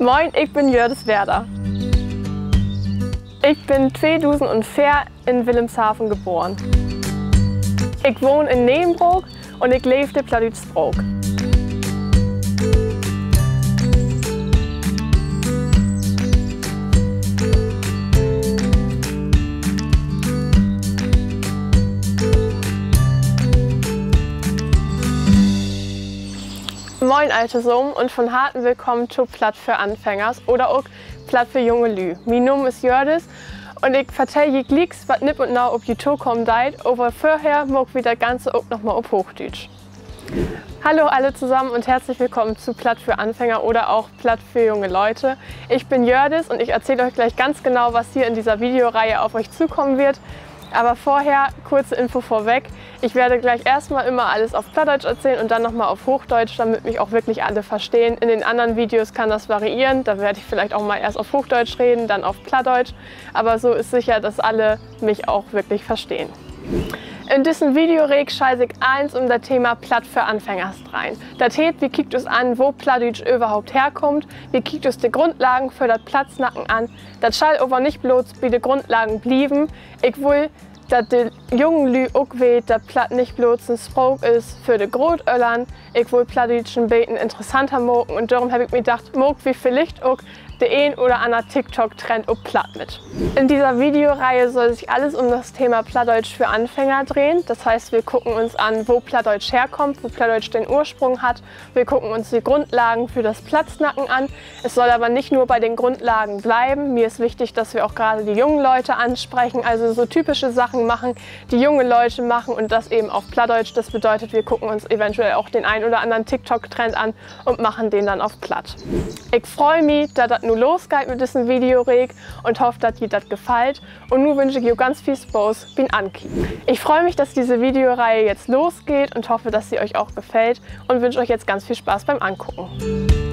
Moin, ich bin Jördis Werder. Ich bin 2004 in Wilhelmshaven geboren. Ich wohne in Neenbroek und ich lebe in Plattdütsch-Sprook. Moin alte Sohm und von harten Willkommen zu Platt für Anfängers oder auch Platt für junge Lü. Mein Name ist Jördis und ich vertelle je Glicks, was nipp und nau auf die Tour kommen deit, aber vorher mag wir das Ganze auch nochmal auf Hochdeutsch. Hallo alle zusammen und herzlich willkommen zu Platt für Anfänger oder auch Platt für junge Leute. Ich bin Jördis und ich erzähle euch gleich ganz genau, was hier in dieser Videoreihe auf euch zukommen wird. Aber vorher kurze Info vorweg. Ich werde gleich erstmal immer alles auf Plattdeutsch erzählen und dann nochmal auf Hochdeutsch, damit mich auch wirklich alle verstehen. In den anderen Videos kann das variieren. Da werde ich vielleicht auch mal erst auf Hochdeutsch reden, dann auf Plattdeutsch. Aber so ist sicher, dass alle mich auch wirklich verstehen. In diesem Video scheiße ich eins um das Thema Platt für Anfängers rein. Das heißt, wie kickt es an, wo Plattdeutsch überhaupt herkommt, wie kickt es die Grundlagen für das Platznacken an. Das schall aber nicht bloß wie die Grundlagen blieben. Ich will, dass die jungen Lü auch weht, dass Platt nicht bloß ein Sprach ist für die Grotöllern. Ich will Plattdeutschen Beten interessanter moken und darum habe ich mir gedacht, mog wie vielleicht auch der ein oder andere TikTok-Trend auf Platt mit. In dieser Videoreihe soll sich alles um das Thema Plattdeutsch für Anfänger drehen. Das heißt, wir gucken uns an, wo Plattdeutsch herkommt, wo Plattdeutsch den Ursprung hat. Wir gucken uns die Grundlagen für das Platznacken an. Es soll aber nicht nur bei den Grundlagen bleiben. Mir ist wichtig, dass wir auch gerade die jungen Leute ansprechen, also so typische Sachen machen, die junge Leute machen und das eben auf Plattdeutsch. Das bedeutet, wir gucken uns eventuell auch den ein oder anderen TikTok-Trend an und machen den dann auf Platt. Ich freue mich, dass das nun losgeht mit diesem Video und hoffe, dass dir das gefällt. Und nun wünsche ich euch ganz viel Spaß beim Ankicken. Ich freue mich, dass diese Videoreihe jetzt losgeht und hoffe, dass sie euch auch gefällt und wünsche euch jetzt ganz viel Spaß beim Angucken.